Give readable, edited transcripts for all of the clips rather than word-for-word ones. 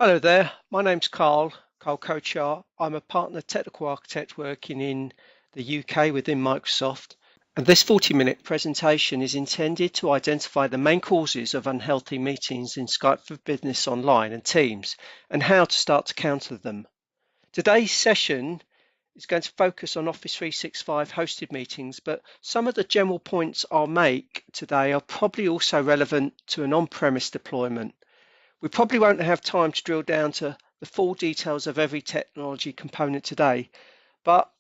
Hello there, my name's Carl Kochar. I'm a partner technical architect working in the UK within Microsoft. And this 40-minute presentation is intended to identify the main causes of unhealthy meetings in Skype for Business Online and Teams and how to start to counter them. Today's session is going to focus on Office 365 hosted meetings, but some of the general points I'll make today are probably also relevant to an on-premise deployment. We probably won't have time to drill down to the full details of every technology component today, but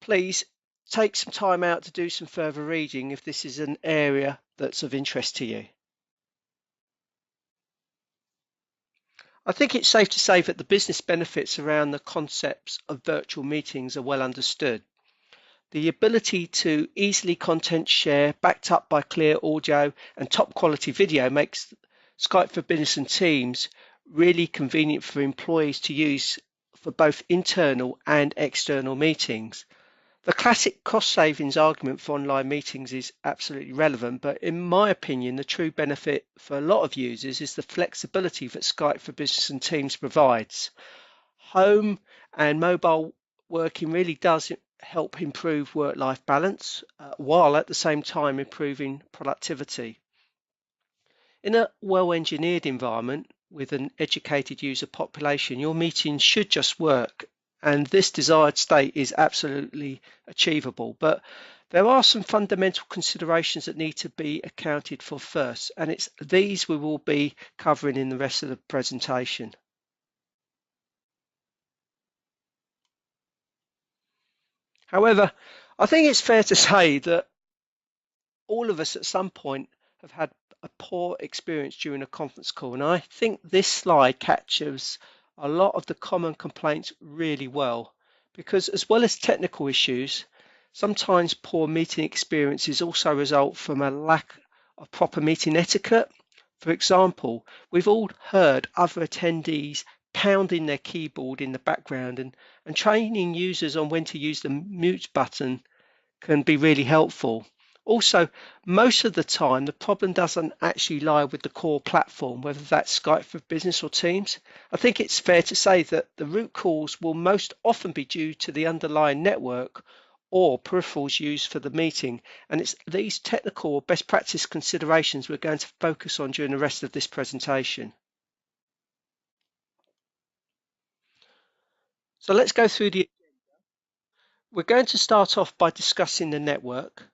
please take some time out to do some further reading if this is an area that's of interest to you. I think it's safe to say that the business benefits around the concepts of virtual meetings are well understood. The ability to easily content share backed up by clear audio and top quality video makes Skype for Business and Teams really convenient for employees to use for both internal and external meetings. The classic cost savings argument for online meetings is absolutely relevant, but in my opinion, the true benefit for a lot of users is the flexibility that Skype for Business and Teams provides. Home and mobile working really does help improve work-life balance, while at the same time improving productivity. In a well-engineered environment with an educated user population, your meetings should just work, and this desired state is absolutely achievable. But there are some fundamental considerations that need to be accounted for first, and it's these we will be covering in the rest of the presentation. However, I think it's fair to say that all of us at some point have had a poor experience during a conference call, and I think this slide captures a lot of the common complaints really well, because as well as technical issues, sometimes poor meeting experiences also result from a lack of proper meeting etiquette. For example, we've all heard other attendees pounding their keyboard in the background, and training users on when to use the mute button can be really helpful. Also, most of the time, the problem doesn't actually lie with the core platform, whether that's Skype for Business or Teams. I think it's fair to say that the root cause will most often be due to the underlying network or peripherals used for the meeting, and it's these technical or best practice considerations we're going to focus on during the rest of this presentation. So let's go through the agenda. We're going to start off by discussing the network.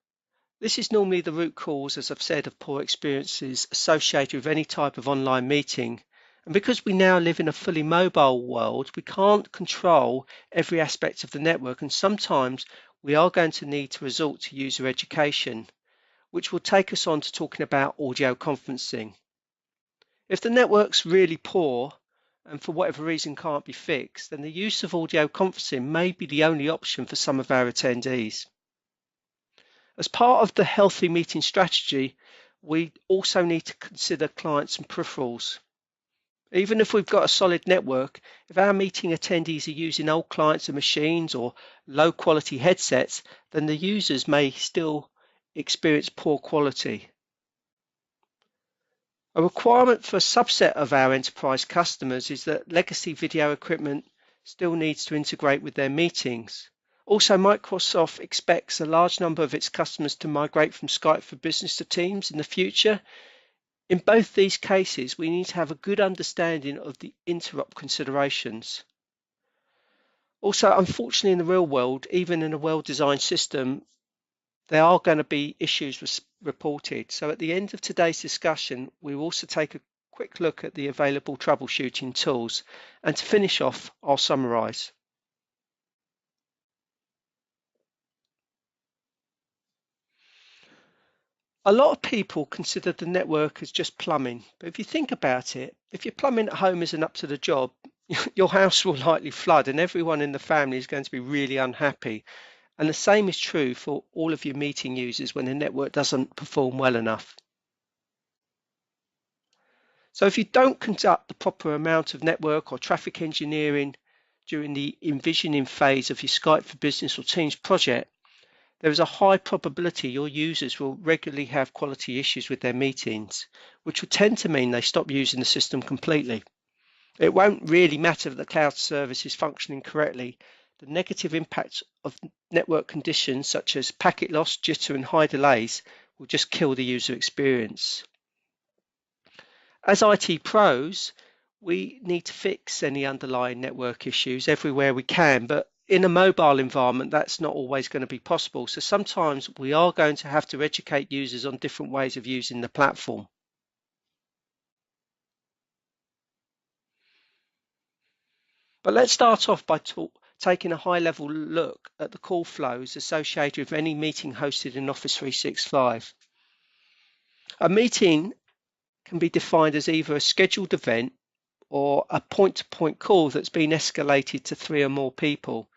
This is normally the root cause, as I've said, of poor experiences associated with any type of online meeting. And because we now live in a fully mobile world, we can't control every aspect of the network, and sometimes we are going to need to resort to user education, which will take us on to talking about audio conferencing. If the network's really poor and for whatever reason can't be fixed, then the use of audio conferencing may be the only option for some of our attendees. As part of the healthy meeting strategy, we also need to consider clients and peripherals. Even if we've got a solid network, if our meeting attendees are using old clients and machines or low quality headsets, then the users may still experience poor quality. A requirement for a subset of our enterprise customers is that legacy video equipment still needs to integrate with their meetings. Also, Microsoft expects a large number of its customers to migrate from Skype for Business to Teams in the future. In both these cases, we need to have a good understanding of the interop considerations. Also, unfortunately, in the real world, even in a well-designed system, there are going to be issues reported. So at the end of today's discussion, we will also take a quick look at the available troubleshooting tools. And to finish off, I'll summarize. A lot of people consider the network as just plumbing, but if you think about it, if your plumbing at home isn't up to the job, your house will likely flood and everyone in the family is going to be really unhappy. And the same is true for all of your meeting users when the network doesn't perform well enough. So if you don't conduct the proper amount of network or traffic engineering during the envisioning phase of your Skype for Business or Teams project, there is a high probability your users will regularly have quality issues with their meetings, which will tend to mean they stop using the system completely. It won't really matter if the cloud service is functioning correctly. The negative impact of network conditions such as packet loss, jitter and high delays will just kill the user experience. As IT pros, we need to fix any underlying network issues everywhere we can, but in a mobile environment, that's not always going to be possible. So sometimes we are going to have to educate users on different ways of using the platform. But let's start off by taking a high-level look at the call flows associated with any meeting hosted in Office 365. A meeting can be defined as either a scheduled event or a point-to-point call that's been escalated to 3 or more people.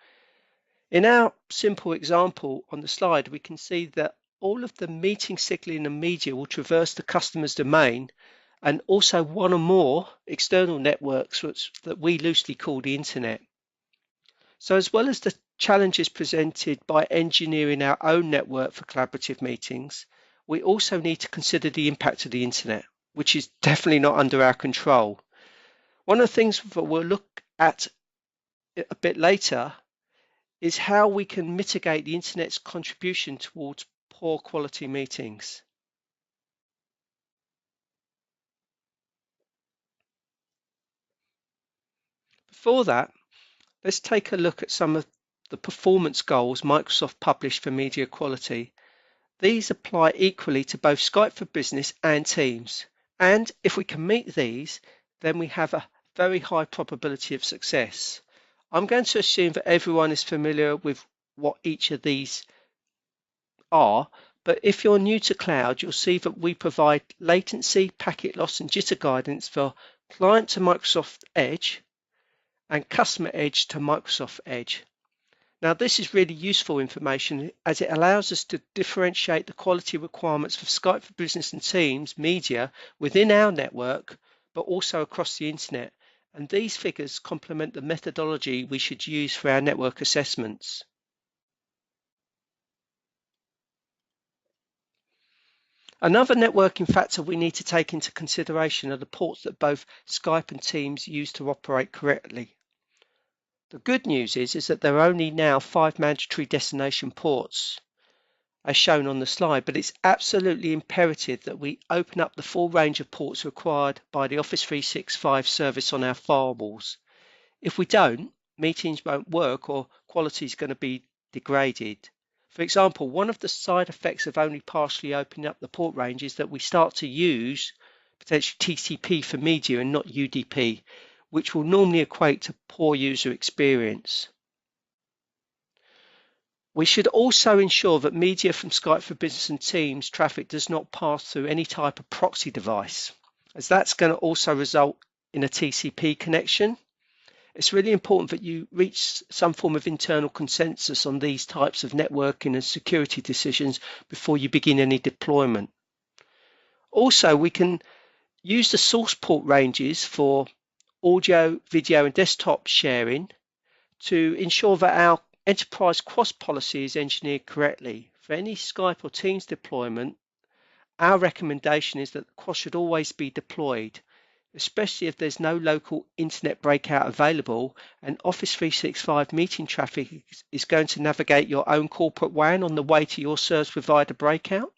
In our simple example on the slide, we can see that all of the meeting signaling and media will traverse the customer's domain and also one or more external networks that we loosely call the internet. So as well as the challenges presented by engineering our own network for collaborative meetings, we also need to consider the impact of the internet, which is definitely not under our control. One of the things that we'll look at a bit later is how we can mitigate the internet's contribution towards poor quality meetings. Before that, let's take a look at some of the performance goals Microsoft published for media quality. These apply equally to both Skype for Business and Teams. And if we can meet these, then we have a very high probability of success. I'm going to assume that everyone is familiar with what each of these are, but if you're new to cloud, you'll see that we provide latency, packet loss, and jitter guidance for client to Microsoft Edge and customer edge to Microsoft Edge. Now, this is really useful information as it allows us to differentiate the quality requirements for Skype for Business and Teams media within our network, but also across the internet. And these figures complement the methodology we should use for our network assessments. Another networking factor we need to take into consideration are the ports that both Skype and Teams use to operate correctly. The good news is that there are only now 5 mandatory destination ports, as shown on the slide, but it's absolutely imperative that we open up the full range of ports required by the Office 365 service on our firewalls. If we don't, meetings won't work or quality is going to be degraded. For example, one of the side effects of only partially opening up the port range is that we start to use potentially TCP for media and not UDP, which will normally equate to poor user experience. We should also ensure that media from Skype for Business and Teams traffic does not pass through any type of proxy device, as that's going to also result in a TCP connection. It's really important that you reach some form of internal consensus on these types of networking and security decisions before you begin any deployment. Also, we can use the source port ranges for audio, video, and desktop sharing to ensure that our enterprise cross policy is engineered correctly. For any Skype or Teams deployment, our recommendation is that the cross should always be deployed, especially if there's no local internet breakout available and Office 365 meeting traffic is going to navigate your own corporate WAN on the way to your service provider breakout.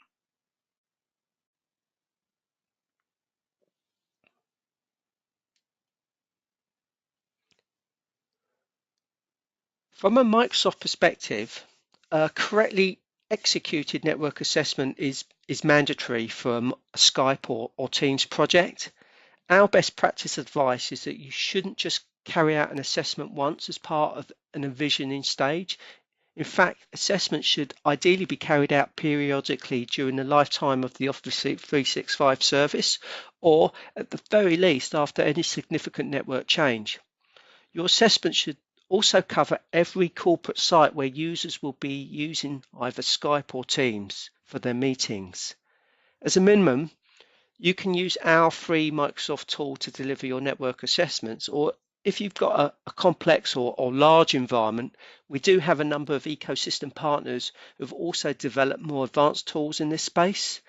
From a Microsoft perspective, a correctly executed network assessment is mandatory for a Skype or Teams project. Our best practice advice is that you shouldn't just carry out an assessment once as part of an envisioning stage. In fact, assessments should ideally be carried out periodically during the lifetime of the Office 365 service, or at the very least after any significant network change. Your assessment should also cover every corporate site where users will be using either Skype or Teams for their meetings. As a minimum, you can use our free Microsoft tool to deliver your network assessments, or if you've got a complex or large environment, we do have a number of ecosystem partners who've also developed more advanced tools in this space.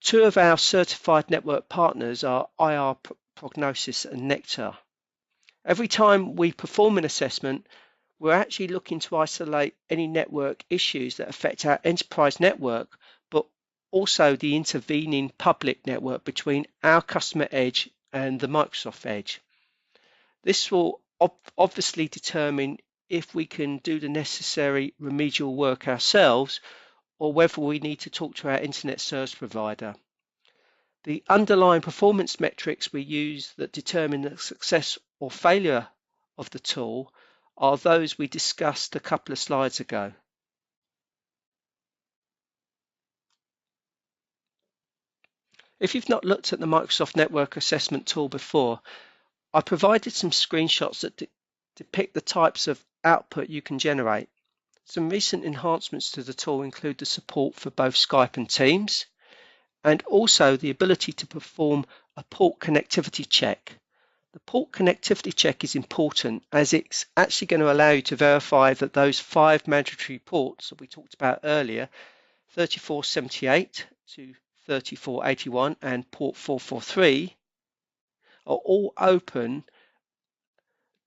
2 of our certified network partners are IR Prognosis and Nectar. Every time we perform an assessment, we're actually looking to isolate any network issues that affect our enterprise network, but also the intervening public network between our customer edge and the Microsoft edge. This will obviously determine if we can do the necessary remedial work ourselves or whether we need to talk to our internet service provider. The underlying performance metrics we use that determine the success or failure of the tool are those we discussed a couple of slides ago. If you've not looked at the Microsoft Network Assessment tool before, I provided some screenshots that depict the types of output you can generate. Some recent enhancements to the tool include the support for both Skype and Teams, and also the ability to perform a port connectivity check. The port connectivity check is important as it's actually going to allow you to verify that those 5 mandatory ports that we talked about earlier, 3478 to 3481 and port 443, are all open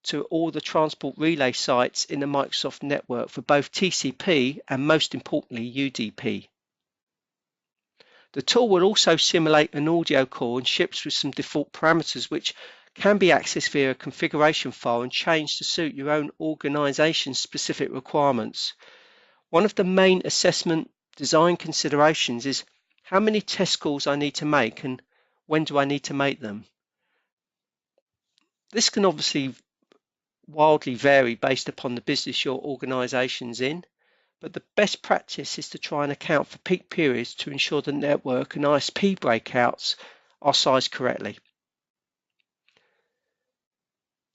to all the transport relay sites in the Microsoft network for both TCP and, most importantly, UDP. The tool will also simulate an audio call and ships with some default parameters which can be accessed via a configuration file and changed to suit your own organization's specific requirements. One of the main assessment design considerations is how many test calls I need to make and when do I need to make them. This can obviously wildly vary based upon the business your organization's in, but the best practice is to try and account for peak periods to ensure the network and ISP breakouts are sized correctly.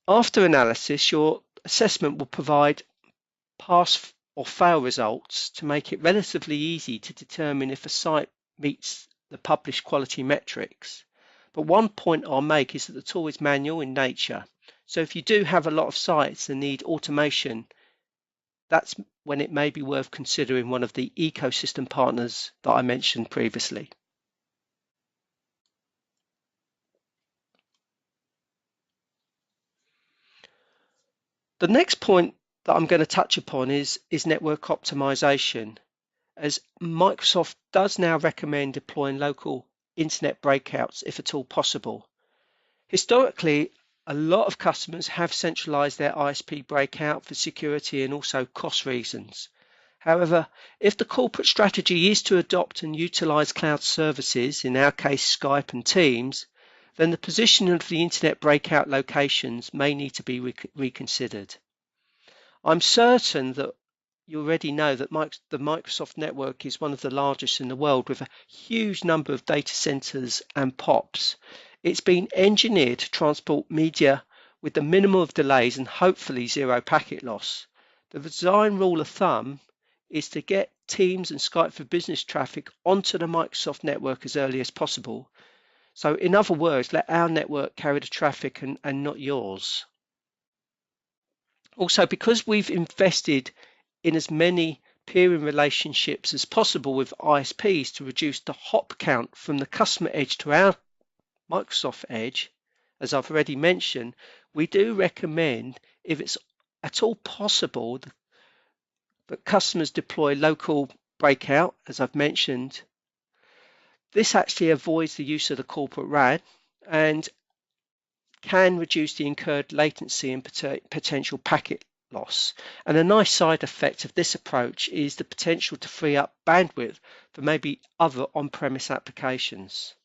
After analysis, your assessment will provide pass or fail results to make it relatively easy to determine if a site meets the published quality metrics. But one point I'll make is that the tool is manual in nature. So if you do have a lot of sites that need automation, that's when it may be worth considering one of the ecosystem partners that I mentioned previously. The next point that I'm going to touch upon is network optimization, as Microsoft does now recommend deploying local internet breakouts if at all possible. Historically, a lot of customers have centralized their ISP breakout for security and also cost reasons. However, if the corporate strategy is to adopt and utilize cloud services, in our case Skype and Teams, then the positioning of the internet breakout locations may need to be reconsidered. I'm certain that you already know that the Microsoft network is one of the largest in the world with a huge number of data centers and POPs. It's been engineered to transport media with the minimum of delays and hopefully zero packet loss. The design rule of thumb is to get Teams and Skype for Business traffic onto the Microsoft network as early as possible. So in other words, let our network carry the traffic and not yours. Also, because we've invested in as many peering relationships as possible with ISPs to reduce the hop count from the customer edge to our Microsoft edge, as I've already mentioned, we do recommend, if it's at all possible, that customers deploy local breakout, as I've mentioned. This actually avoids the use of the corporate RAN and can reduce the incurred latency and potential packet loss. And a nice side effect of this approach is the potential to free up bandwidth for maybe other on-premise applications.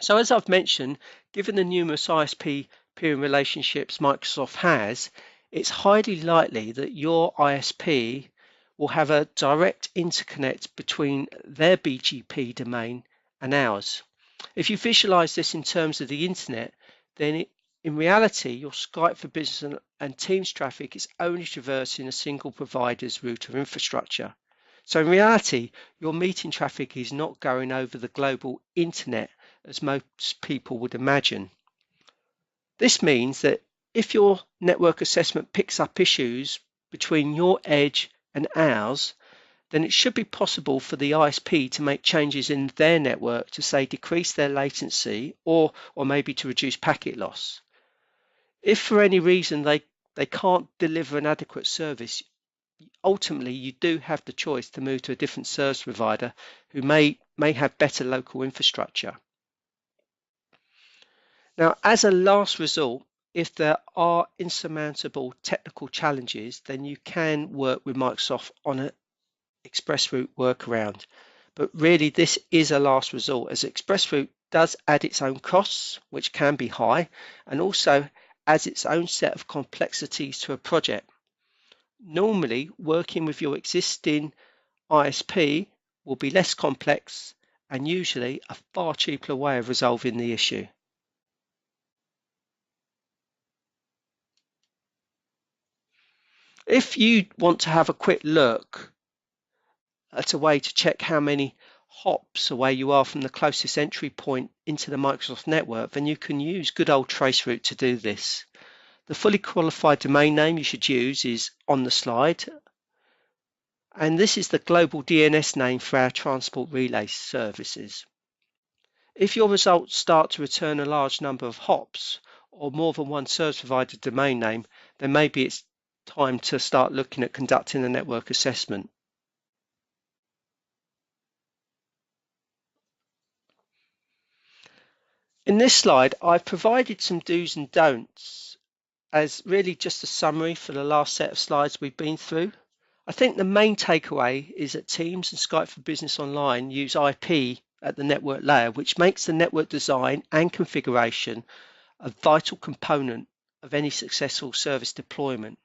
So as I've mentioned, given the numerous ISP peering relationships Microsoft has, it's highly likely that your ISP will have a direct interconnect between their BGP domain and ours. If you visualize this in terms of the internet, then in reality, your Skype for Business and Teams traffic is only traversing a single provider's router infrastructure. So in reality, your meeting traffic is not going over the global internet as most people would imagine. This means that if your network assessment picks up issues between your edge and ours, then it should be possible for the ISP to make changes in their network to, say, decrease their latency or maybe to reduce packet loss. If for any reason they can't deliver an adequate service, ultimately you do have the choice to move to a different service provider who may have better local infrastructure. Now, as a last resort, if there are insurmountable technical challenges, then you can work with Microsoft on an ExpressRoute workaround. But really, this is a last resort, as ExpressRoute does add its own costs, which can be high, and also adds its own set of complexities to a project. Normally, working with your existing ISP will be less complex and usually a far cheaper way of resolving the issue. If you want to have a quick look at a way to check how many hops away you are from the closest entry point into the Microsoft network, then you can use good old traceroute to do this. The fully qualified domain name you should use is on the slide, and this is the global DNS name for our transport relay services. If your results start to return a large number of hops or more than one service provider domain name, then maybe it's time to start looking at conducting a network assessment. In this slide, I've provided some do's and don'ts as really just a summary for the last set of slides we've been through. I think the main takeaway is that Teams and Skype for Business Online use IP at the network layer, which makes the network design and configuration a vital component of any successful service deployment.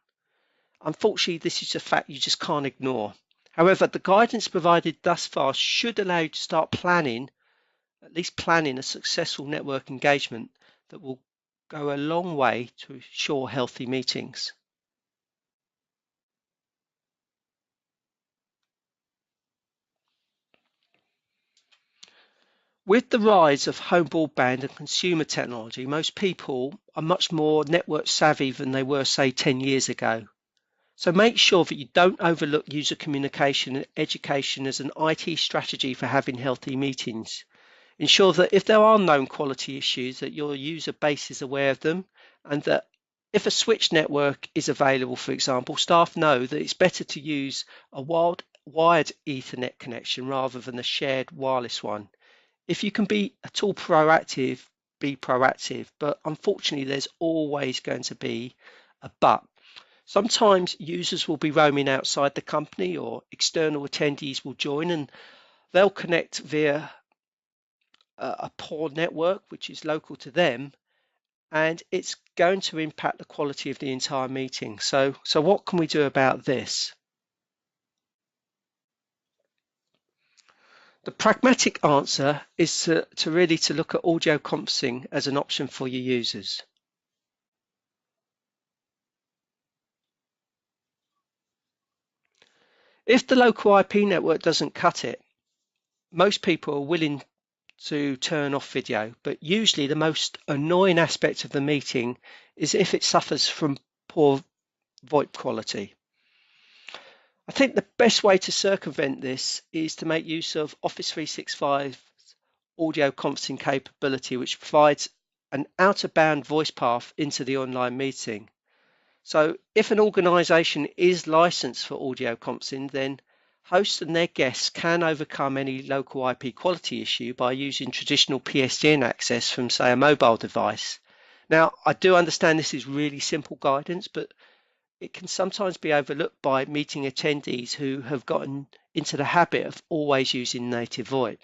Unfortunately, this is a fact you just can't ignore. However, the guidance provided thus far should allow you to start planning, at least planning a successful network engagement that will go a long way to ensure healthy meetings. With the rise of home broadband and consumer technology, most people are much more network savvy than they were, say, 10 years ago. So make sure that you don't overlook user communication and education as an IT strategy for having healthy meetings. Ensure that if there are known quality issues, that your user base is aware of them, and that if a switch network is available, for example, staff know that it's better to use a wired Ethernet connection rather than a shared wireless one. If you can be at all proactive, be proactive, but unfortunately there's always going to be a but. Sometimes users will be roaming outside the company or external attendees will join and they'll connect via a poor network which is local to them, and it's going to impact the quality of the entire meeting. So what can we do about this? The pragmatic answer is to really look at audio conferencing as an option for your users. If the local IP network doesn't cut it, most people are willing to turn off video, but usually the most annoying aspect of the meeting is if it suffers from poor VoIP quality. I think the best way to circumvent this is to make use of Office 365's audio conferencing capability, which provides an out-of-band voice path into the online meeting. So if an organization is licensed for audio conferencing, then hosts and their guests can overcome any local IP quality issue by using traditional PSTN access from, say, a mobile device. Now, I do understand this is really simple guidance, but it can sometimes be overlooked by meeting attendees who have gotten into the habit of always using native VoIP.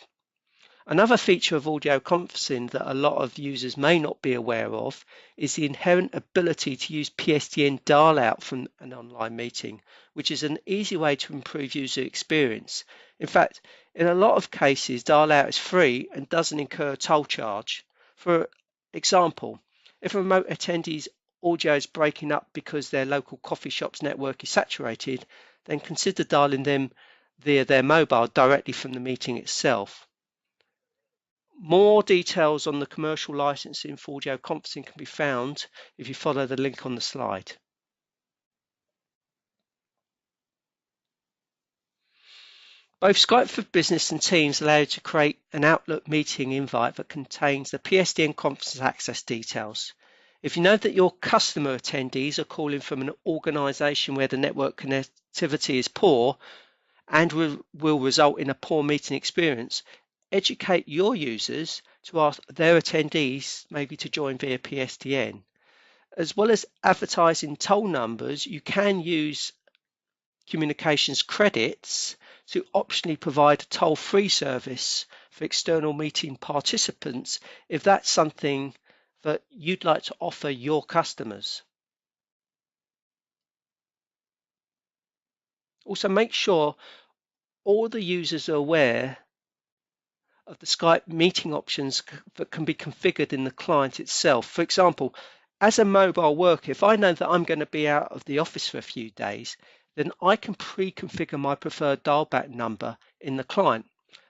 Another feature of audio conferencing that a lot of users may not be aware of is the inherent ability to use PSTN dial-out from an online meeting, which is an easy way to improve user experience. In fact, in a lot of cases, dial-out is free and doesn't incur a toll charge. For example, if a remote attendee's audio is breaking up because their local coffee shop's network is saturated, then consider dialing them via their mobile directly from the meeting itself. More details on the commercial licensing for audio conferencing can be found if you follow the link on the slide. Both Skype for Business and Teams allow you to create an Outlook meeting invite that contains the PSTN conference access details. If you know that your customer attendees are calling from an organization where the network connectivity is poor and will result in a poor meeting experience, educate your users to ask their attendees maybe to join via PSTN. As well as advertising toll numbers, you can use communications credits to optionally provide a toll-free service for external meeting participants if that's something that you'd like to offer your customers. Also, make sure all the users are aware of the Skype meeting options that can be configured in the client itself. For example, as a mobile worker, if I know that I'm going to be out of the office for a few days, then I can pre-configure my preferred dial-back number in the client.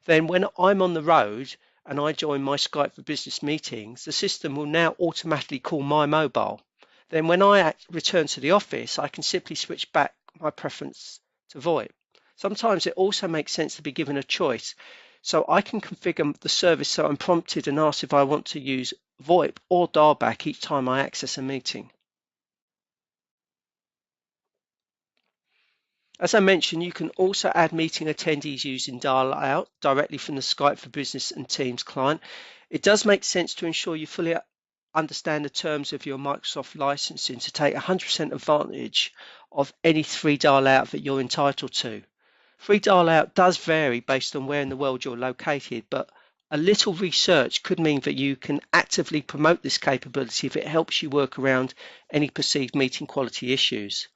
Then when I'm on the road and I join my Skype for Business meetings, the system will now automatically call my mobile. Then when I return to the office, I can simply switch back my preference to VoIP. Sometimes it also makes sense to be given a choice. So I can configure the service so I'm prompted and asked if I want to use VoIP or dial-back each time I access a meeting. As I mentioned, you can also add meeting attendees using dial-out directly from the Skype for Business and Teams client. It does make sense to ensure you fully understand the terms of your Microsoft licensing to take 100% advantage of any free dial-out that you're entitled to. Free dial-out does vary based on where in the world you're located, but a little research could mean that you can actively promote this capability if it helps you work around any perceived meeting quality issues.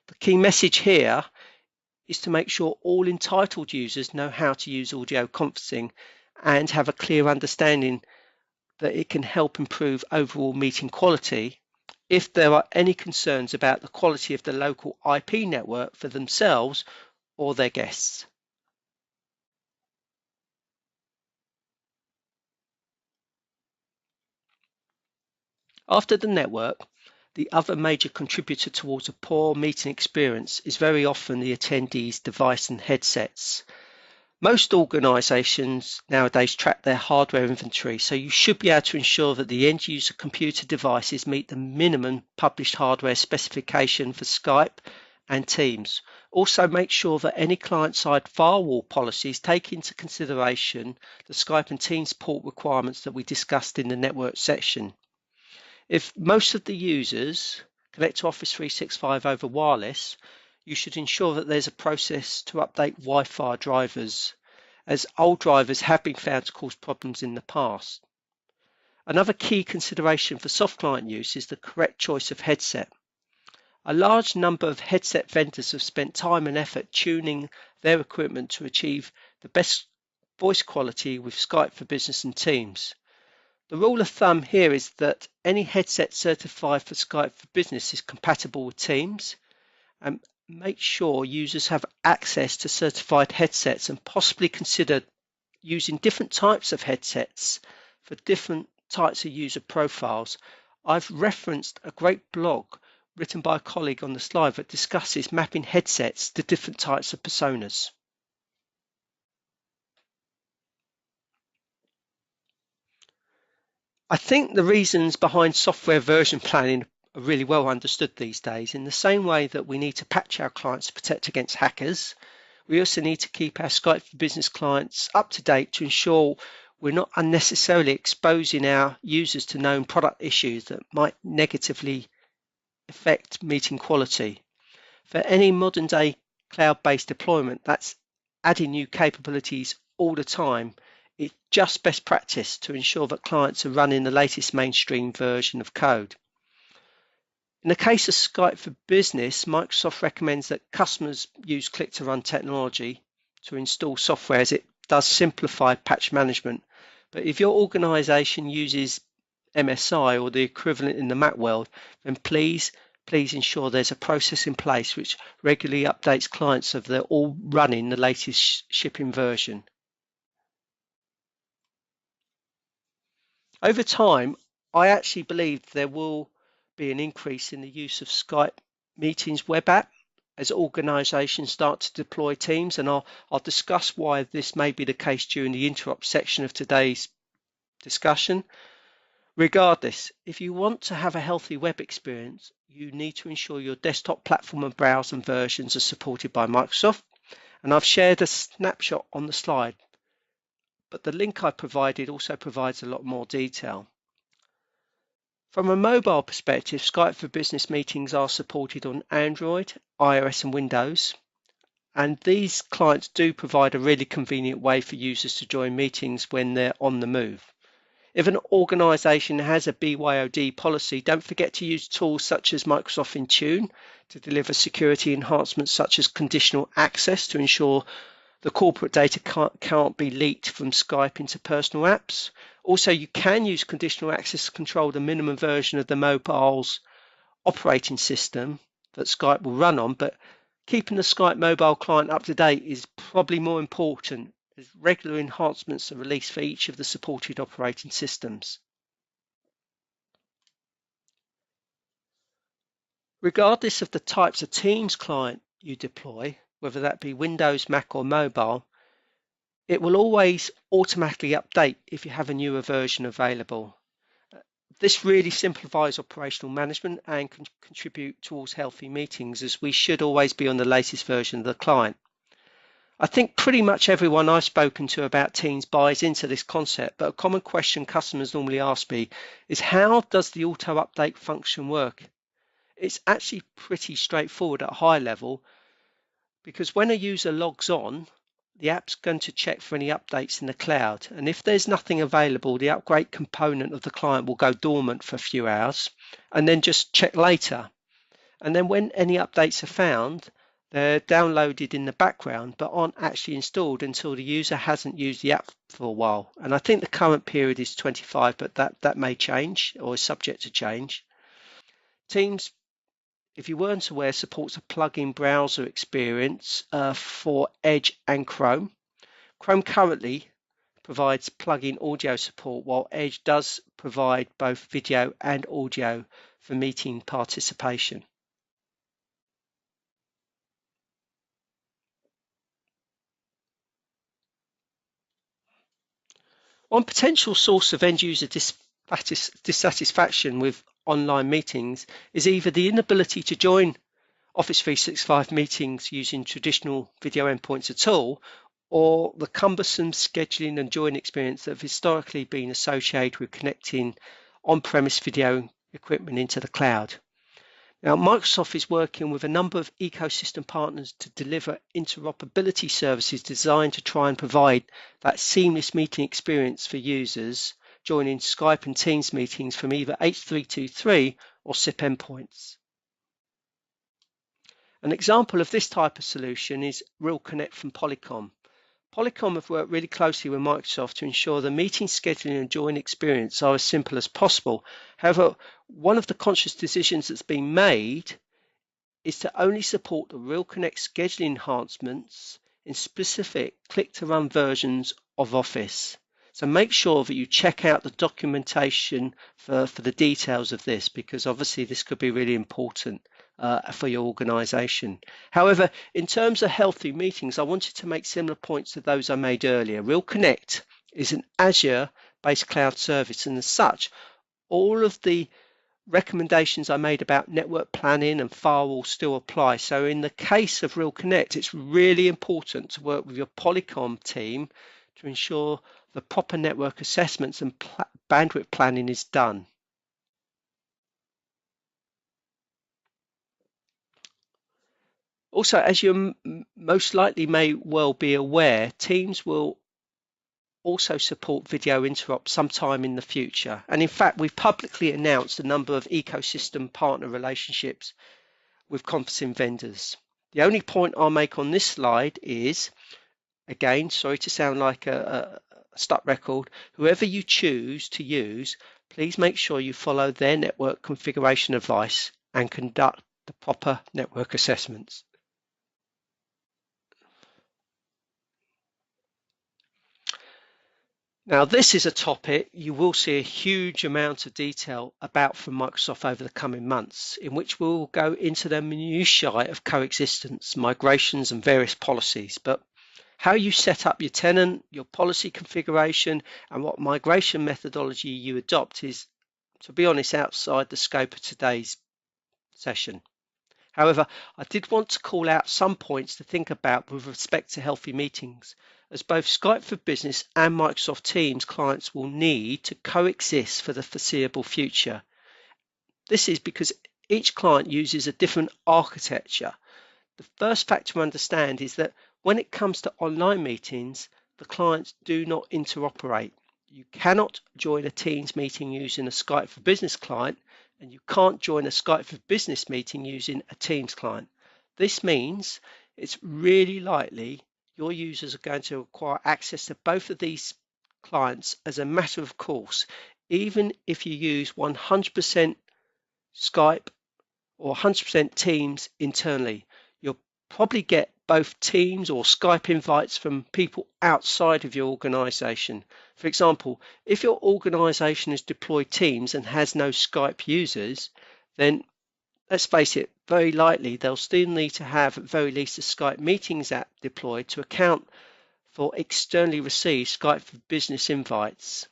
The key message here is to make sure all entitled users know how to use audio conferencing and have a clear understanding that it can help improve overall meeting quality if there are any concerns about the quality of the local IP network for themselves or their guests. After the network, the other major contributor towards a poor meeting experience is very often the attendee's device and headsets. Most organizations nowadays track their hardware inventory, so you should be able to ensure that the end user computer devices meet the minimum published hardware specification for Skype and Teams. Also, make sure that any client-side firewall policies take into consideration the Skype and Teams port requirements that we discussed in the network section. If most of the users connect to Office 365 over wireless, you should ensure that there's a process to update Wi-Fi drivers, as old drivers have been found to cause problems in the past. Another key consideration for soft client use is the correct choice of headset. A large number of headset vendors have spent time and effort tuning their equipment to achieve the best voice quality with Skype for Business and Teams. The rule of thumb here is that any headset certified for Skype for Business is compatible with Teams, and make sure users have access to certified headsets and possibly consider using different types of headsets for different types of user profiles. I've referenced a great blog written by a colleague on the slide that discusses mapping headsets to different types of personas. I think the reasons behind software version planning are really well understood these days. In the same way that we need to patch our clients to protect against hackers, we also need to keep our Skype for Business clients up to date to ensure we're not unnecessarily exposing our users to known product issues that might negatively affect meeting quality. For any modern day cloud-based deployment that's adding new capabilities all the time, it's just best practice to ensure that clients are running the latest mainstream version of code. In the case of Skype for Business, Microsoft recommends that customers use click-to-run technology to install software, as it does simplify patch management. But if your organization uses MSI or the equivalent in the Mac world, then please ensure there's a process in place which regularly updates clients so they're all running the latest shipping version. Over time, I actually believe there will be an increase in the use of Skype Meetings web app as organisations start to deploy Teams, and I'll discuss why this may be the case during the Interop section of today's discussion. Regardless, if you want to have a healthy web experience, you need to ensure your desktop platform and browser versions are supported by Microsoft, and I've shared a snapshot on the slide, but the link I provided also provides a lot more detail. From a mobile perspective, Skype for Business meetings are supported on Android, iOS and Windows, and these clients do provide a really convenient way for users to join meetings when they're on the move. If an organization has a BYOD policy, don't forget to use tools such as Microsoft Intune to deliver security enhancements such as conditional access to ensure the corporate data can't be leaked from Skype into personal apps. Also, you can use conditional access to control the minimum version of the mobile's operating system that Skype will run on, but keeping the Skype mobile client up to date is probably more important, as regular enhancements are released for each of the supported operating systems. Regardless of the types of Teams client you deploy, whether that be Windows, Mac or mobile, it will always automatically update if you have a newer version available. This really simplifies operational management and can contribute towards healthy meetings, as we should always be on the latest version of the client. I think pretty much everyone I've spoken to about Teams buys into this concept, but a common question customers normally ask me is, how does the auto update function work? It's actually pretty straightforward at a high level, because when a user logs on, the app's going to check for any updates in the cloud, and if there's nothing available, the upgrade component of the client will go dormant for a few hours and then just check later. And then when any updates are found, they're downloaded in the background but aren't actually installed until the user hasn't used the app for a while. And I think the current period is 25, but that may change or is subject to change. Teams, if you weren't aware, supports a plug-in browser experience for Edge and Chrome. Chrome currently provides plug-in audio support, while Edge does provide both video and audio for meeting participation. One potential source of end-user dissatisfaction with online meetings is either the inability to join Office 365 meetings using traditional video endpoints at all, or the cumbersome scheduling and join experience that have historically been associated with connecting on-premise video equipment into the cloud. Now, Microsoft is working with a number of ecosystem partners to deliver interoperability services designed to try and provide that seamless meeting experience for users joining Skype and Teams meetings from either H323 or SIP endpoints. An example of this type of solution is RealConnect from Polycom. Polycom have worked really closely with Microsoft to ensure the meeting scheduling and join experience are as simple as possible. However, one of the conscious decisions that's been made is to only support the RealConnect scheduling enhancements in specific click-to-run versions of Office. So make sure that you check out the documentation for the details of this, because obviously this could be really important for your organization. However, in terms of healthy meetings, I wanted to make similar points to those I made earlier. RealConnect is an Azure-based cloud service, and as such, all of the recommendations I made about network planning and firewall still apply. So in the case of RealConnect, it's really important to work with your Polycom team to ensure the proper network assessments and bandwidth planning is done. Also, as you most likely may well be aware, Teams will also support video interop sometime in the future. And in fact, we've publicly announced a number of ecosystem partner relationships with conferencing vendors. The only point I'll make on this slide is, again, sorry to sound like a stuck record, whoever you choose to use, please make sure you follow their network configuration advice and conduct the proper network assessments. Now, this is a topic you will see a huge amount of detail about from Microsoft over the coming months, in which we'll go into the minutiae of coexistence, migrations, and various policies. But how you set up your tenant, your policy configuration, and what migration methodology you adopt is, to be honest, outside the scope of today's session. However, I did want to call out some points to think about with respect to healthy meetings, as both Skype for Business and Microsoft Teams clients will need to coexist for the foreseeable future. This is because each client uses a different architecture. The first fact to understand is that when it comes to online meetings, the clients do not interoperate. You cannot join a Teams meeting using a Skype for Business client, and you can't join a Skype for Business meeting using a Teams client. This means it's really likely your users are going to require access to both of these clients as a matter of course, even if you use 100% Skype or 100% Teams internally. You'll probably get both Teams or Skype invites from people outside of your organization. For example, if your organization has deployed Teams and has no Skype users, then let's face it, very likely they'll still need to have at very least a Skype Meetings app deployed to account for externally received Skype for Business invites.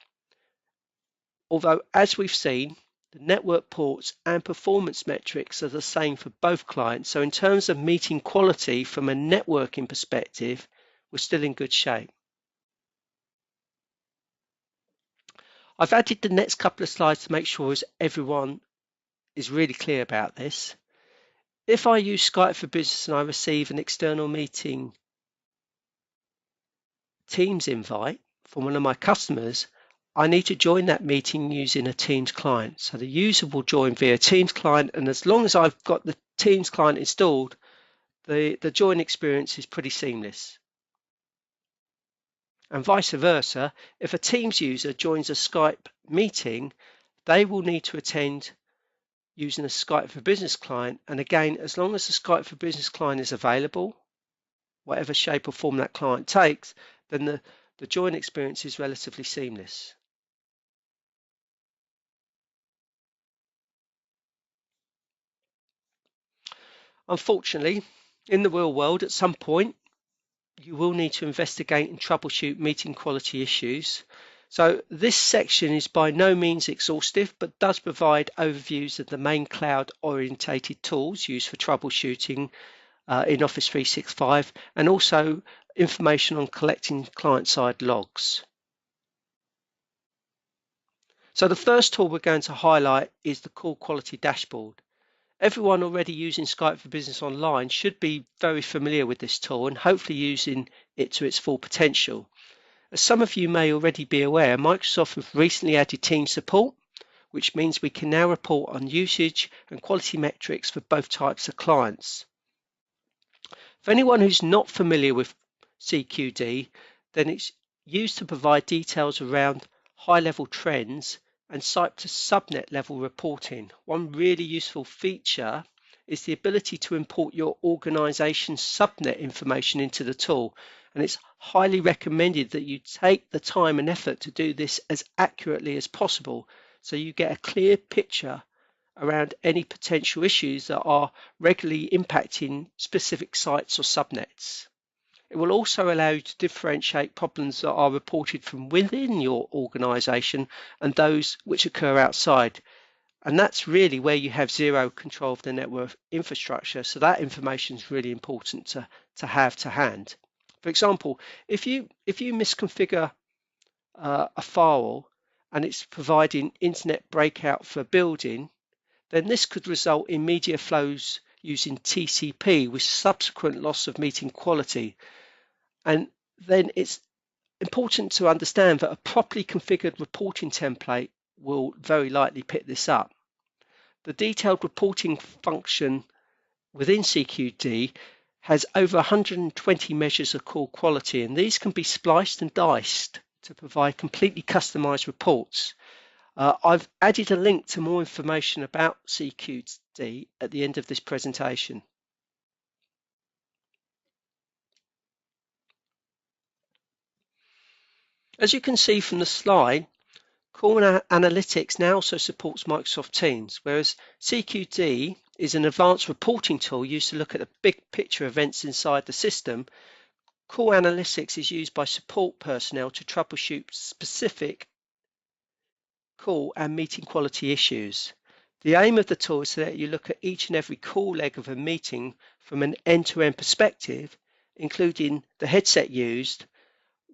Although, as we've seen, the network ports and performance metrics are the same for both clients, so in terms of meeting quality from a networking perspective, we're still in good shape. I've added the next couple of slides to make sure everyone is really clear about this. If I use Skype for Business and I receive an external meeting Teams invite from one of my customers, I need to join that meeting using a Teams client. So the user will join via Teams client, and as long as I've got the Teams client installed, the join experience is pretty seamless. And vice versa, if a Teams user joins a Skype meeting, they will need to attend using a Skype for Business client. And again, as long as the Skype for Business client is available, whatever shape or form that client takes, then the join experience is relatively seamless. Unfortunately, in the real world, at some point, you will need to investigate and troubleshoot meeting quality issues. So this section is by no means exhaustive, but does provide overviews of the main cloud-orientated tools used for troubleshooting in Office 365, and also information on collecting client-side logs. So the first tool we're going to highlight is the Call Quality Dashboard. Everyone already using Skype for Business Online should be very familiar with this tool and hopefully using it to its full potential. As some of you may already be aware, Microsoft have recently added team support, which means we can now report on usage and quality metrics for both types of clients. For anyone who's not familiar with CQD, then it's used to provide details around high-level trends and site to subnet level reporting. One really useful feature is the ability to import your organization's subnet information into the tool, and it's highly recommended that you take the time and effort to do this as accurately as possible so you get a clear picture around any potential issues that are regularly impacting specific sites or subnets. It will also allow you to differentiate problems that are reported from within your organization and those which occur outside. And that's really where you have zero control of the network infrastructure. So that information is really important to have to hand. For example, if you misconfigure a firewall and it's providing internet breakout for a building, then this could result in media flows using TCP with subsequent loss of meeting quality. And then it's important to understand that a properly configured reporting template will very likely pick this up. The detailed reporting function within CQD has over 120 measures of call quality, and these can be spliced and diced to provide completely customized reports. I've added a link to more information about CQD at the end of this presentation. As you can see from the slide, Call Analytics now also supports Microsoft Teams, whereas CQD is an advanced reporting tool used to look at the big picture events inside the system. Call Analytics is used by support personnel to troubleshoot specific call and meeting quality issues. The aim of the tool is to let you look at each and every call leg of a meeting from an end-to-end perspective, including the headset used,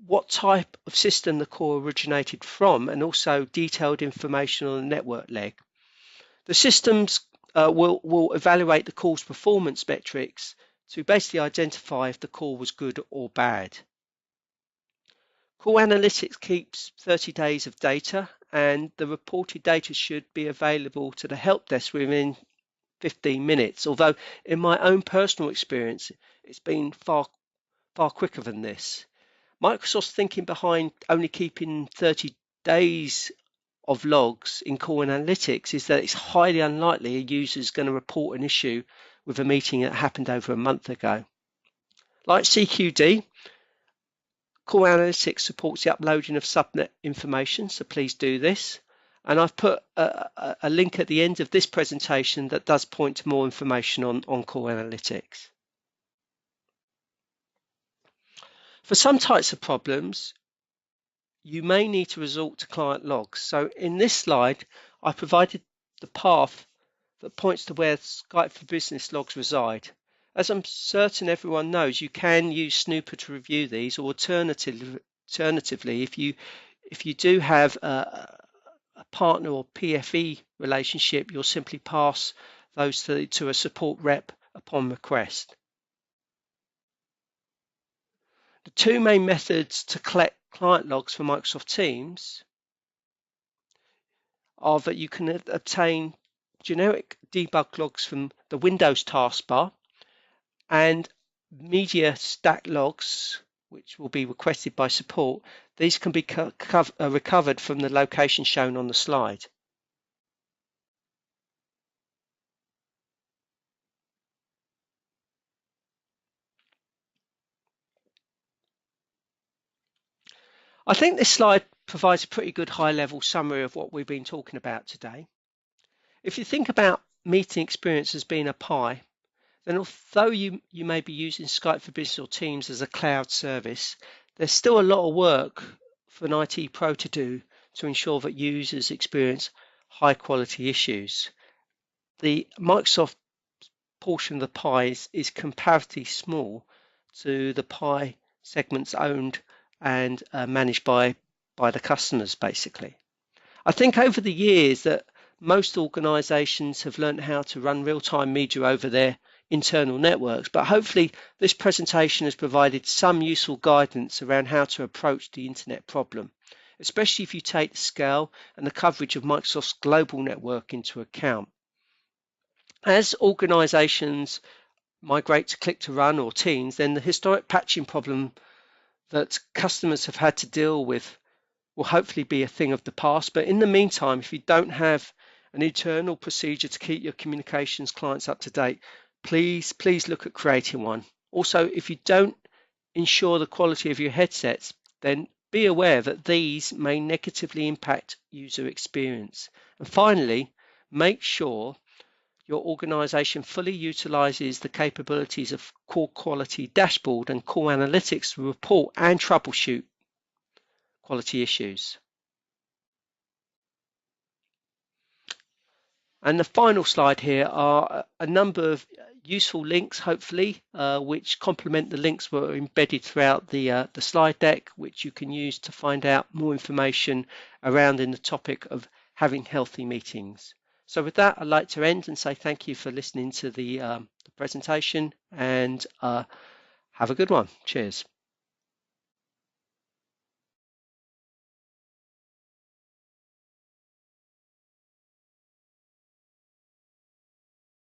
what type of system the call originated from, and also detailed information on the network leg. The systems will evaluate the call's performance metrics to basically identify if the call was good or bad. Call Analytics keeps 30 days of data, and the reported data should be available to the help desk within 15 minutes, although in my own personal experience, it's been far quicker than this. Microsoft's thinking behind only keeping 30 days of logs in Call Analytics is that it's highly unlikely a user is going to report an issue with a meeting that happened over a month ago. Like CQD, Call Analytics supports the uploading of subnet information, so please do this. And I've put a link at the end of this presentation that does point to more information on Call Analytics. For some types of problems, you may need to resort to client logs. So in this slide, I provided the path that points to where Skype for Business logs reside. As I'm certain everyone knows, you can use Snooper to review these, or alternatively, if you do have a partner or PFE relationship, you'll simply pass those to a support rep upon request. The two main methods to collect client logs for Microsoft Teams are that you can obtain generic debug logs from the Windows taskbar and media stack logs, which will be requested by support. These can be recovered from the location shown on the slide. I think this slide provides a pretty good high-level summary of what we've been talking about today. If you think about meeting experience as being a pie, then although you may be using Skype for Business or Teams as a cloud service, there's still a lot of work for an IT pro to do to ensure that users experience high-quality issues. The Microsoft portion of the pie is comparatively small to the pie segments owned and managed by the customers, basically. I think over the years that most organizations have learned how to run real-time media over their internal networks, but hopefully this presentation has provided some useful guidance around how to approach the internet problem, especially if you take the scale and the coverage of Microsoft's global network into account. As organizations migrate to click to run or Teams, then the historic patching problem that customers have had to deal with will hopefully be a thing of the past. But in the meantime, if you don't have an internal procedure to keep your communications clients up to date, please look at creating one. Also, if you don't ensure the quality of your headsets, then be aware that these may negatively impact user experience. And finally, make sure your organization fully utilizes the capabilities of Call Quality Dashboard and Call Analytics to report and troubleshoot quality issues. And the final slide here are a number of useful links, hopefully, which complement the links that were embedded throughout the slide deck, which you can use to find out more information around in the topic of having healthy meetings. So with that, I'd like to end and say thank you for listening to the presentation, and have a good one. Cheers.